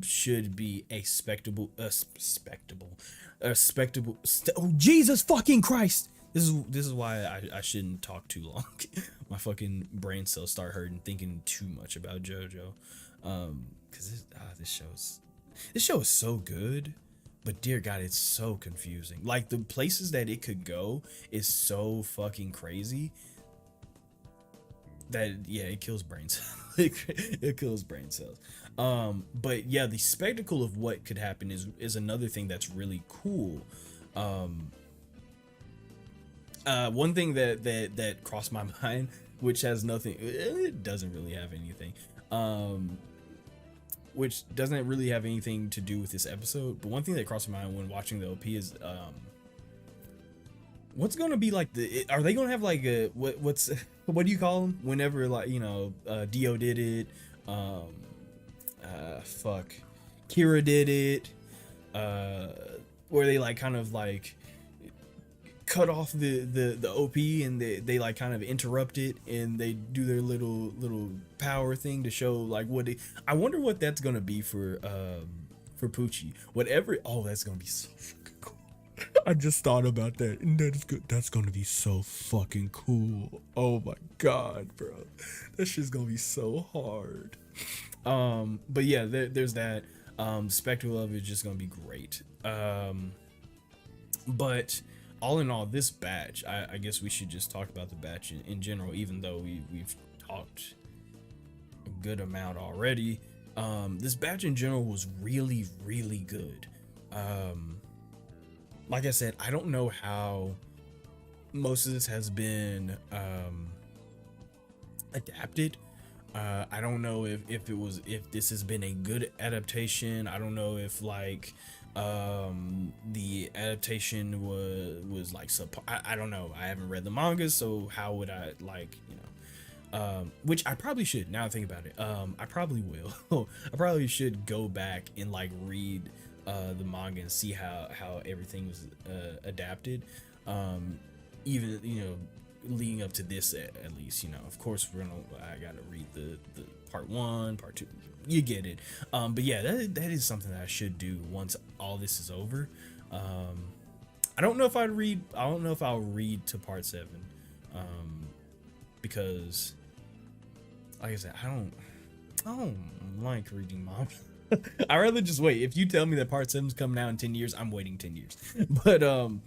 should be a spectacle. Oh, Jesus fucking Christ! This is why I shouldn't talk too long. My fucking brain cells start hurting thinking too much about JoJo. Because this show is so good. But dear God, it's so confusing. Like, the places that it could go is so fucking crazy that, yeah, it kills brain cells. It kills brain cells. But yeah, the spectacle of what could happen is another thing that's really cool. One thing that crossed my mind, which has nothing, it doesn't really have anything. Which doesn't really have anything to do with this episode, but one thing that crossed my mind when watching the OP is what's gonna be like are they gonna have like a what do you call them whenever, like, you know, Dio did it, Kira did it, where they like kind of like cut off the OP and they like kind of interrupt it and they do their little power thing to show like what I wonder what that's gonna be for Pucci. Whatever. Oh, that's gonna be so fucking cool. I just thought about that, and that's gonna be so fucking cool. Oh my God, bro, that shit's gonna be so hard. But yeah, there's that. Spectacle of it is just gonna be great. But all in all, this batch, I guess we should just talk about the batch in general, even though we've talked a good amount already. This batch in general was really, really good. Like I said, I don't know how most of this has been adapted. I don't know if this has been a good adaptation. I don't know if like the adaptation was like I don't know. I haven't read the manga, so how would I, like, you know, which I probably should. Now I think about it, I probably will. I probably should go back and like read the manga and see how everything was adapted, even, you know, leading up to this at least. You know, of course I gotta read the part 1, part 2, you get it. But yeah, that is something that I should do once all this is over. I don't know if I'll read to part 7, because like I said, I don't like reading manga. I rather just wait. If you tell me that part 7's coming out in 10 years, I'm waiting 10 years. But um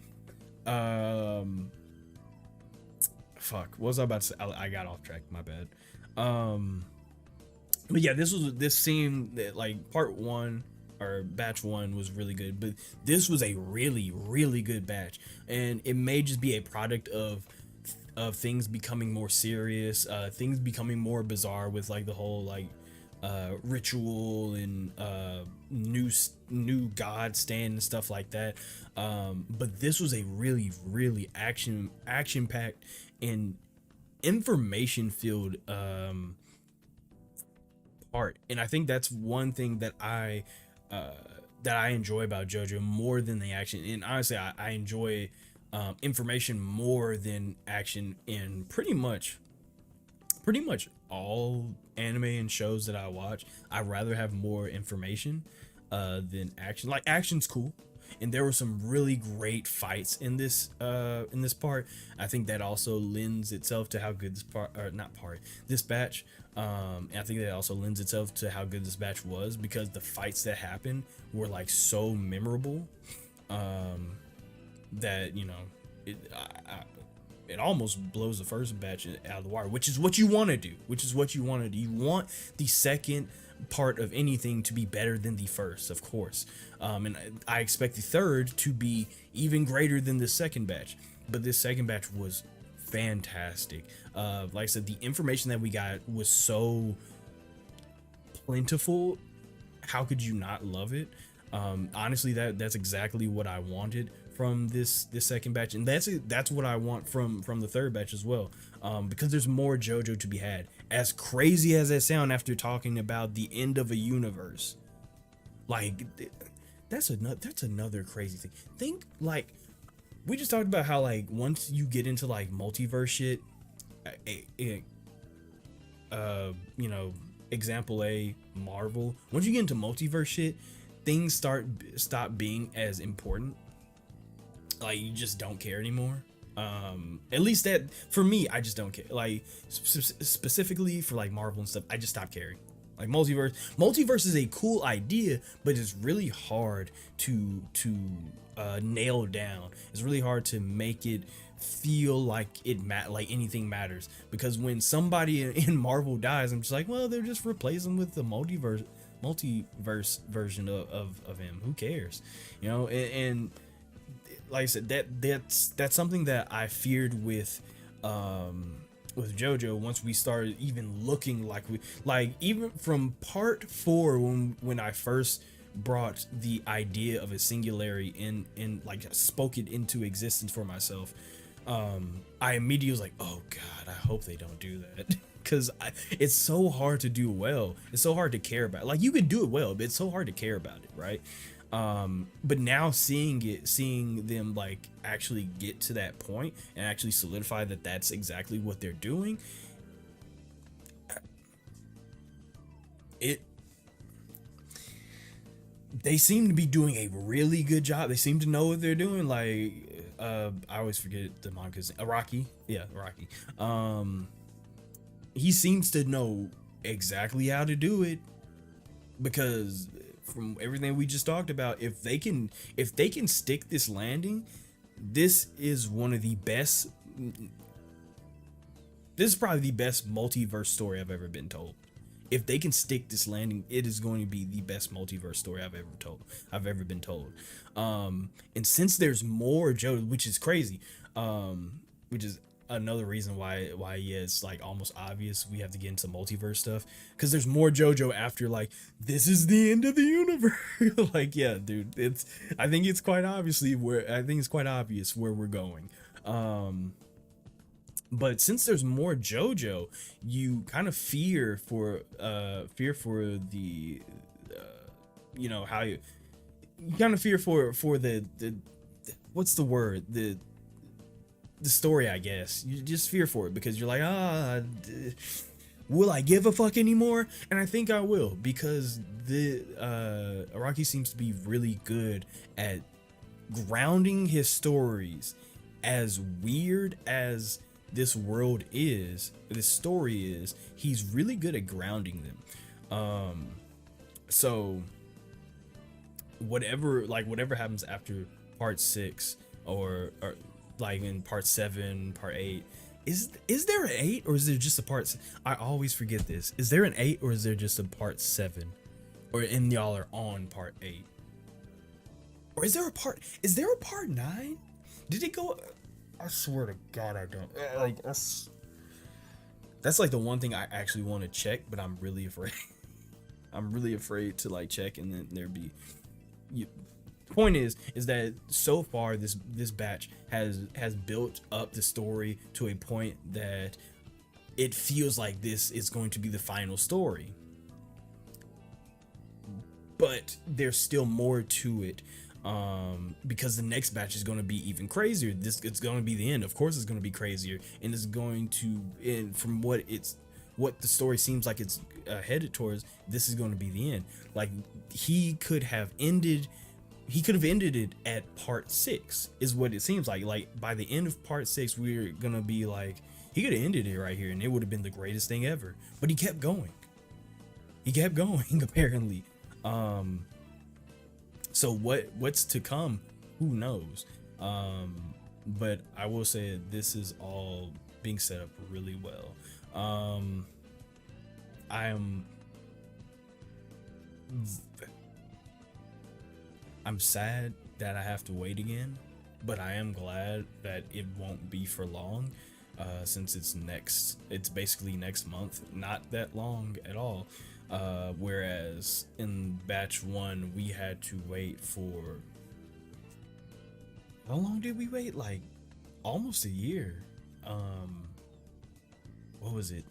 fuck, what was I about to say? I got off track, my bad. But yeah, this seemed that like part 1 or batch 1 was really good, but this was a really good batch, and it may just be a product of things becoming more serious, things becoming more bizarre with like the whole like ritual and new god stand and stuff like that. But this was a really action packed and information filled part, and I think that's one thing that I enjoy about JoJo more than the action. And honestly, I enjoy information more than action in pretty much all anime and shows that I watch. I'd rather have more information than action. Like, action's cool, and there were some really great fights in this part. I think that also lends itself to how good this part, or not part, this batch. And I think that also lends itself to how good this batch was, because the fights that happened were like so memorable that, you know, it almost blows the first batch out of the water, which is what you want to do. You want the second part of anything to be better than the first, of course. And I expect the third to be even greater than the second batch. But this second batch was fantastic. Like I said, the information that we got was so plentiful. How could you not love it? Honestly, that's exactly what I wanted from this second batch, and that's what I want from the third batch as well, because there's more JoJo to be had. As crazy as that sound after talking about the end of a universe, like that's another crazy thing. Think, like, we just talked about how, like, once you get into like multiverse shit, you know, example A, Marvel, once you get into multiverse shit, things stop being as important. Like, you just don't care anymore. At least that, for me, I just don't care. Like, specifically for like Marvel and stuff, I just stopped caring. Like, multiverse is a cool idea, but it's really hard to nail down. It's really hard to make it feel like like anything matters, because when somebody in Marvel dies, I'm just like, well, they're just replacing with the multiverse version of him. Who cares, you know? And like I said, that's something that I feared with JoJo. Once we started even looking like even from part 4, when I first brought the idea of a singularity in like spoke it into existence for myself, I immediately was like, oh god, I hope they don't do that. Because it's so hard to do well. It's so hard to care about. Like, you could do it well, but it's so hard to care about it, right? But now seeing them like actually get to that point and actually solidify that that's exactly what they're doing, they seem to be doing a really good job. They seem to know what they're doing. Like, I always forget the manga's Araki. Yeah, Araki. He seems to know exactly how to do it, because from everything we just talked about, if they can stick this landing, this is one of the best. This is probably the best multiverse story I've ever been told. If they can stick this landing, it is going to be the best multiverse story I've ever been told. And since there's more JoJo, which is crazy, which is another reason why yeah, it's like almost obvious we have to get into multiverse stuff, because there's more JoJo after like, this is the end of the universe. Like, yeah, dude, I think it's quite obvious where we're going. But since there's more JoJo, you kind of fear for the you know, how you kind of fear for the what's the word, the story, I guess. You just fear for it, because you're like, will I give a fuck anymore? And I think I will, because the Araki seems to be really good at grounding his stories. As weird as this story is, he's really good at grounding them. So whatever happens after part 6, or like in part 7, part 8, is there an 8, or is there just a part? I always forget this. Is there an 8, or is there just a part 7? Or and y'all are on part 8? Or is there a part 9? Did it go? I swear to God, I don't. Like that's like the one thing I actually want to check, but I'm really afraid. I'm really afraid to like check, and then there be. Point is that so far this batch has built up the story to a point that it feels like this is going to be the final story, but there's still more to it, because the next batch is going to be even crazier. It's going to be the end. Of course it's going to be crazier, and it's going to, and from what the story seems like it's headed towards, this is going to be the end. Like he could have ended it at part 6 is what it seems like. Like by the end of part 6, we're gonna be like, he could have ended it right here and it would have been the greatest thing ever, but he kept going apparently. So what's to come, who knows. But I will say this is all being set up really well. I'm sad that I have to wait again, but I am glad that it won't be for long, since it's basically next month, not that long at all. Whereas in batch 1 we had to wait for, how long did we wait? Like almost a year. What was it?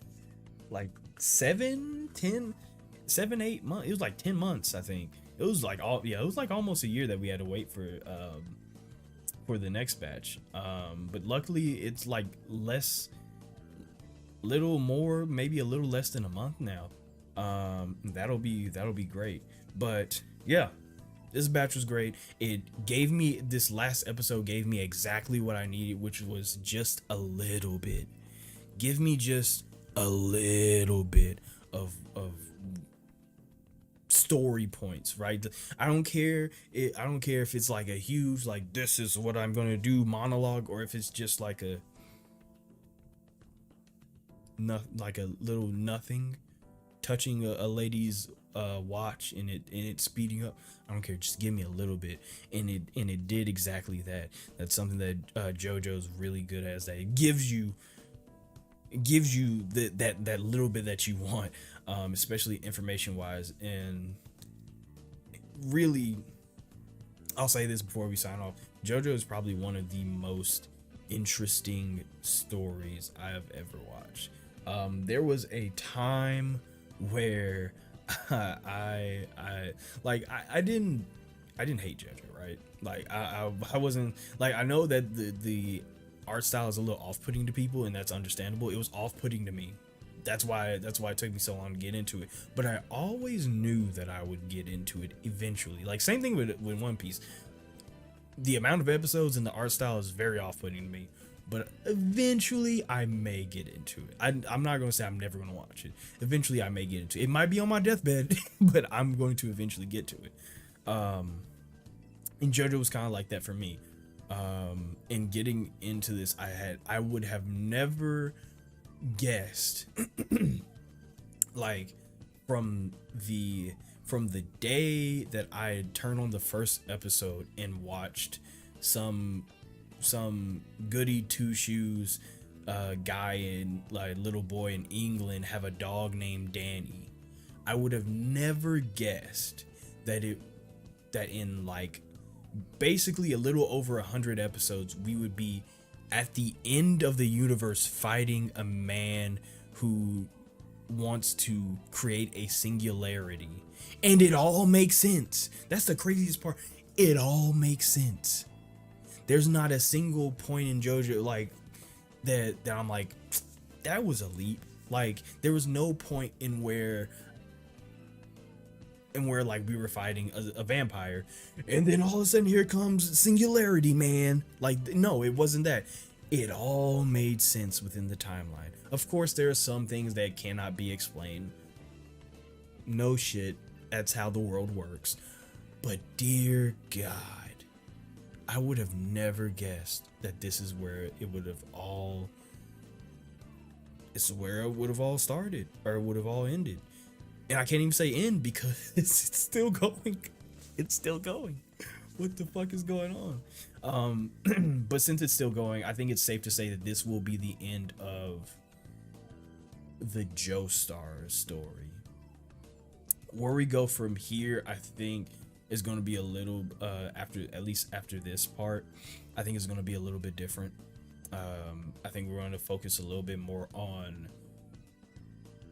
Like 7, 8 months. It was like 10 months, I think. It was like it was like almost a year that we had to wait for the next batch. But luckily it's like little more, maybe a little less than a month now. That'll be great. But yeah, this batch was great. This last episode gave me exactly what I needed, which was just a little bit. Give me just a little bit of story points, right? I don't care if it's like a huge, like, this is what I'm gonna do monologue, or if it's just like a little nothing touching a lady's watch and it speeding up. I don't care, just give me a little bit. And it did exactly that. That's something that JoJo's really good at, is that it gives you that little bit that you want, especially information wise. And really, I'll say this before we sign off, JoJo is probably one of the most interesting stories I have ever watched. There was a time where I didn't hate JoJo, right? Like I wasn't like, I know that the art style is a little off-putting to people, and that's understandable. It was off-putting to me. That's why it took me so long to get into it. But I always knew that I would get into it eventually. Like same thing with One Piece. The amount of episodes and the art style is very off-putting to me, but eventually I may get into it. I'm not gonna say I'm never gonna watch it. Eventually I may get into it. It might be on my deathbed, but I'm going to eventually get to it. And JoJo was kind of like that for me. In getting into this, I would have never guessed like from the day that I had turned on the first episode and watched some goody two shoes guy and like little boy in England have a dog named Danny, I would have never guessed that in like basically a little over 100 episodes we would be at the end of the universe fighting a man who wants to create a singularity. And it all makes sense. That's the craziest part. It all makes sense. There's not a single point in JoJo like that I'm like, that was a leap. Like there was no point in where like we were fighting a vampire and then all of a sudden here comes singularity, man. Like no, it wasn't that. It all made sense within the timeline. Of course there are some things that cannot be explained, no shit, that's how the world works. But dear God, I would have never guessed that this is where it would have all, it's where it would have all started, or it would have all ended. And I can't even say end because it's still going. It's still going. What the fuck is going on? But since it's still going, I think it's safe to say that this will be the end of the Joestar story. Where we go from here, I think, is going to be a little after, at least after this part, I think it's going to be a little bit different. I think we're going to focus a little bit more on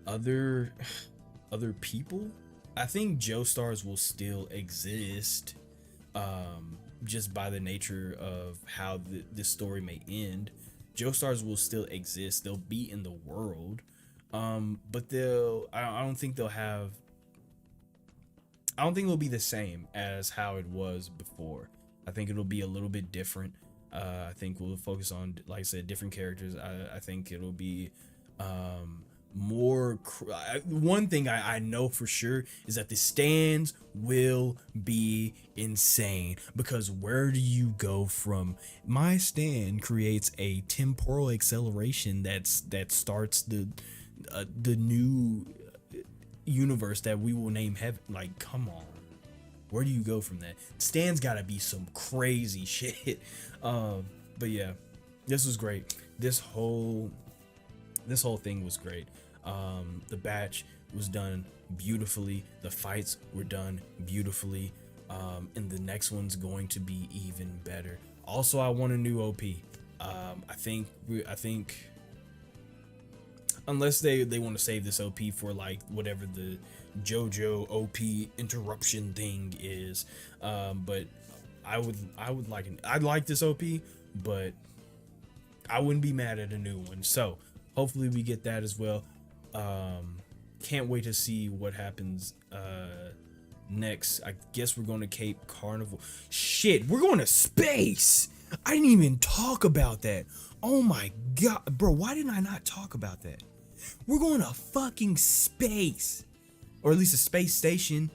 other people. I think Joestars will still exist, just by the nature of how this story may end. Joestars will still exist. They'll be in the world, but I don't think they'll have. I don't think it'll be the same as how it was before. I think it'll be a little bit different. I think we'll focus on, like I said, different characters. I think it'll be more. One thing I know for sure is that the stands will be insane, because where do you go from? My stand creates a temporal acceleration that starts the new universe that we will name heaven. Like, come on, where do you go from that? Stands gotta be some crazy shit. But yeah, this was great. This whole thing was great. The batch was done beautifully. The fights were done beautifully. And the next one's going to be even better. Also, I want a new OP. I think unless they want to save this OP for like whatever the JoJo OP interruption thing is, but I'd like this OP, but I wouldn't be mad at a new one. So hopefully we get that as well. Can't wait to see what happens next. I guess we're going to Cape Carnival. Shit, we're going to space. I didn't even talk about that. Oh my god, bro, why didn't I not talk about that? We're going to fucking space, or at least a space station.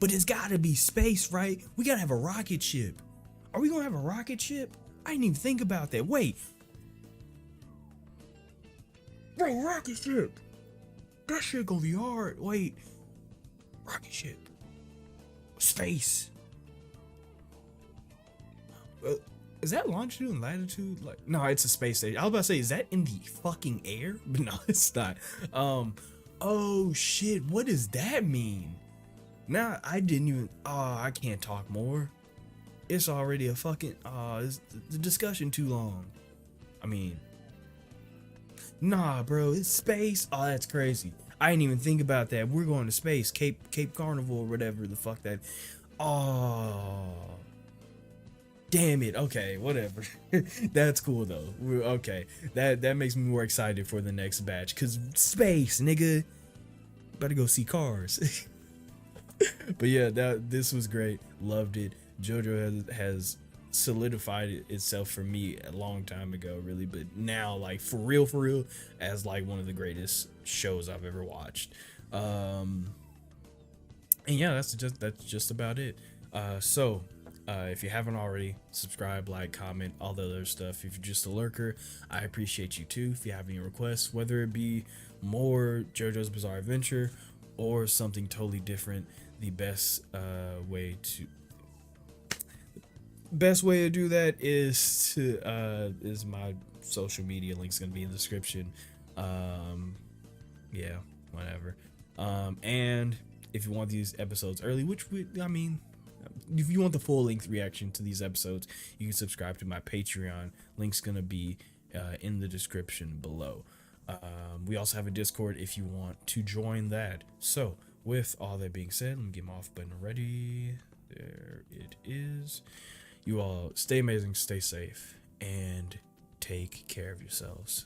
But it's gotta be space, right? We gotta have a rocket ship. Are we gonna have a rocket ship? I didn't even think about that. Wait, bro, rocket ship. That shit gonna be hard. Wait, rocket ship, space. Is that longitude and latitude? Like, no, it's a space station. I was about to say, is that in the fucking air? But no, it's not. Oh shit, what does that mean? Now I didn't even. I can't talk more. It's already a fucking. Is the discussion too long? I mean, nah, bro, it's space. Oh, that's crazy. I didn't even think about that. We're going to space, Cape Carnival or whatever the fuck that. Oh. Damn it. Okay, whatever. That's cool though. We're okay. That makes me more excited for the next batch, cause space, nigga. Better go see cars. But yeah, this was great. Loved it. JoJo has solidified itself for me a long time ago, really. But now, like for real, as like one of the greatest shows I've ever watched. And yeah, that's just about it. So. If you haven't already, subscribe, like, comment, all the other stuff. If you're just a lurker, I appreciate you too. If you have any requests, whether it be more JoJo's Bizarre Adventure or something totally different, the best way to do that is my social media link's gonna be in the description. Yeah, whatever. And if you want these episodes early, if you want the full length reaction to these episodes, you can subscribe to my Patreon. Link's gonna be in the description below. We also have a Discord if you want to join that. So with all that being said, let me get my off button ready. There it is. You all stay amazing, stay safe, and take care of yourselves.